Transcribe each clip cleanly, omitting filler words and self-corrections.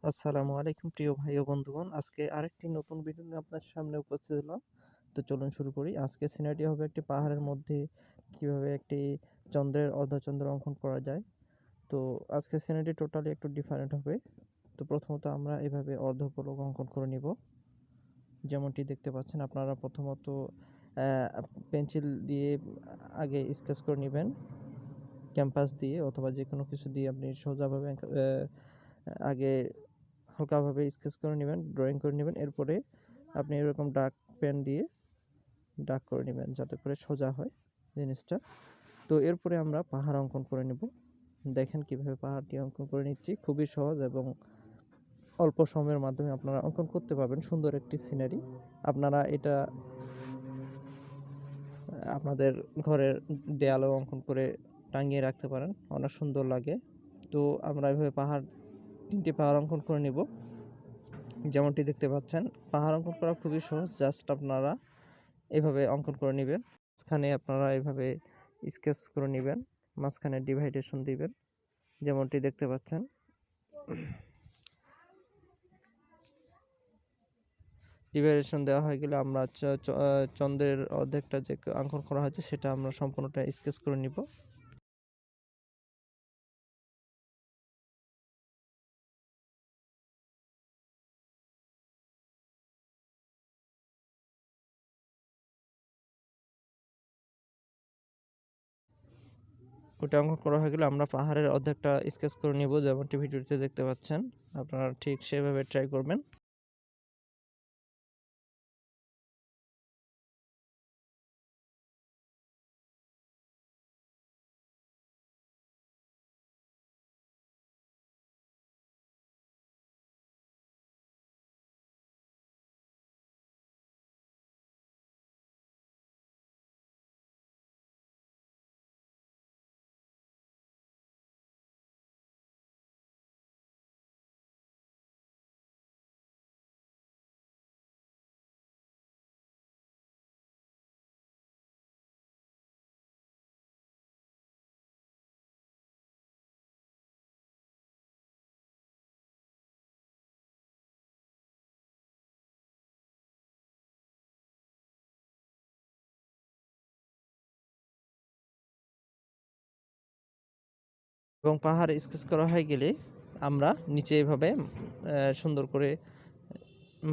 আসসালামু আলাইকুম প্রিয় ভাই ও বন্ধুগণ। আজকে আরেকটি নতুন ভিডিও নিয়ে আপনার সামনে উপস্থিত হলাম। তো চলুন শুরু করি। আজকে সিনারিটি হবে একটি পাহাড়ের মধ্যে কিভাবে একটি চন্দ্রের অর্ধচন্দ্র অঙ্কন করা যায়। তো আজকে সিনারিটি টোটালি একটু ডিফারেন্ট হবে। তো প্রথমত আমরা এভাবে অর্ধগোলক অঙ্কন করে নিব। যেমনটি দেখতে পাচ্ছেন আপনারা প্রথমত পেন্সিল দিয়ে আগে স্কেচ করে নেবেন। ক্যাম্পাস দিয়ে অথবা যে কোনো কিছু দিয়ে আপনি সোজাভাবে আগে হালকাভাবে স্কেচ করে নেবেন, ড্রয়িং করে নেবেন। এরপরে আপনি এরকম ডার্ক পেন দিয়ে ডার্ক করে নেবেন যাতে করে সোজা হয় জিনিসটা। তো এরপরে আমরা পাহাড় অঙ্কন করে নেব। দেখেন কিভাবে পাহাড়টি অঙ্কন করে নিচ্ছি। খুবই সহজ এবং অল্প সময়ের মাধ্যমে আপনারা অঙ্কন করতে পারবেন সুন্দর একটি সিনারি। আপনারা এটা আপনাদের ঘরের দেয়ালেও অঙ্কন করে টাঙিয়ে রাখতে পারেন, অনেক সুন্দর লাগে। তো আমরা এভাবে তিনটি পাহাড় অঙ্কন করে নেব। যেমনটি দেখতে পাচ্ছেন পাহাড় অঙ্কন করা খুবই সহজ। জাস্ট আপনারা এভাবে অঙ্কন করে নেবেন। মাঝখানে আপনারা এভাবে স্কেচ করে নেবেন, মাঝখানে ডিভাইডেশন দিবেন যেমনটি দেখতে পাচ্ছেন। ডিভাইডেশন দেওয়া হয়ে গেলে আমরা চন্দ্রের অর্ধেকটা যে অঙ্কন করা হয়েছে সেটা আমরা সম্পূর্ণটা স্কেচ করে নিব। ওটা অঙ্কন করা হয়ে গেলে আমরা পাহাড়ের অর্ধেকটা স্কেচ করে নিব যেমনটি ভিডিওতে দেখতে পাচ্ছেন। আপনারা ঠিক সেভাবে ট্রাই করবেন। এবং পাহাড় স্কেচ করা হয়ে গেলে আমরা নিচে এভাবে সুন্দর করে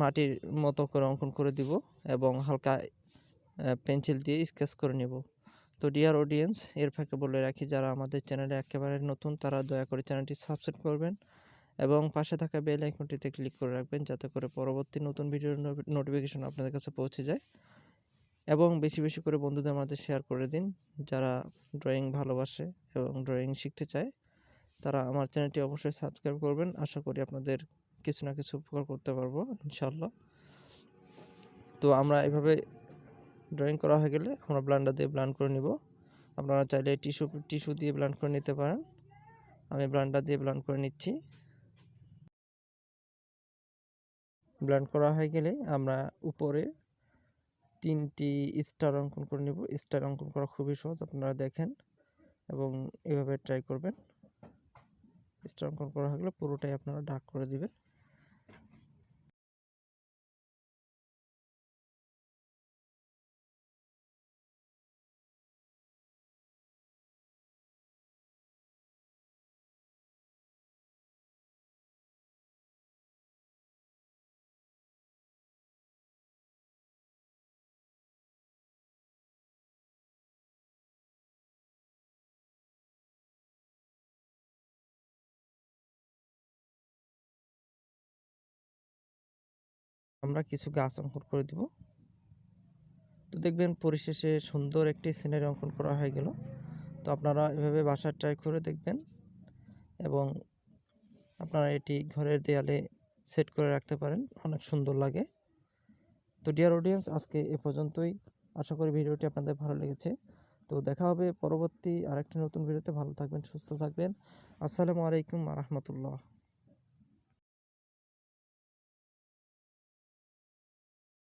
মাটির মতো করে অঙ্কন করে দিব এবং হালকা পেন্সিল দিয়ে স্কেচ করে নেব। তো ডিয়ার অডিয়েন্স, এর ফাঁকে বলে রাখি যারা আমাদের চ্যানেলে একেবারে নতুন তারা দয়া করে চ্যানেলটি সাবস্ক্রাইব করবেন এবং পাশে থাকা বেল আইকনটিতে ক্লিক করে রাখবেন যাতে করে পরবর্তী নতুন ভিডিওর নোটিফিকেশন আপনাদের কাছে পৌঁছে যায়। এবং বেশি বেশি করে বন্ধুদের মাঝে শেয়ার করে দিন যারা ড্রয়িং ভালোবাসে এবং ড্রয়িং শিখতে চায়। তারা আমার চ্যানেলটি অবশ্যই সাবস্ক্রাইব করবেন। আশা করি আপনাদের কিছু না কিছু উপকার করতে পারবো ইনশাআল্লাহ। তো আমরা এভাবে ড্রয়িং করা হয়ে গেলে আমরা ব্লেন্ডার দিয়ে ব্লেন্ড করে নিব। আপনারা চাইলে টিস্যু দিয়ে ব্লেন্ড করে নিতে পারেন। আমি ব্লেন্ডার দিয়ে ব্লেন্ড করে নিচ্ছি। ব্লেন্ড করা হয়ে গেলে আমরা উপরে 3টি স্টার অঙ্কন করে নিব। স্টার অঙ্কন করা খুবই সহজ, আপনারা দেখেন এবং এভাবে ট্রাই করবেন। স্টার অঙ্কন করা হয়ে গেলে পুরোটাই আপনারা ডার্ক করে দিবেন। আমরা কিছু গাছ অঙ্কন করে দিব। তো দেখবেন পরিশেষে সুন্দর একটি সিনারি অঙ্কন করা হয়ে গেল। তো আপনারা এভাবে বাসায় ট্রাই করে দেখবেন এবং আপনারা এটি ঘরের দেয়ালে সেট করে রাখতে পারেন, অনেক সুন্দর লাগে। তো ডিয়ার অডিয়েন্স, আজকে এ পর্যন্তই। আশা করি ভিডিওটি আপনাদের ভালো লেগেছে। তো দেখা হবে পরবর্তী আরেকটি নতুন ভিডিওতে। ভালো থাকবেন, সুস্থ থাকবেন। আসসালামু আলাইকুম ওয়া রাহমাতুল্লাহ।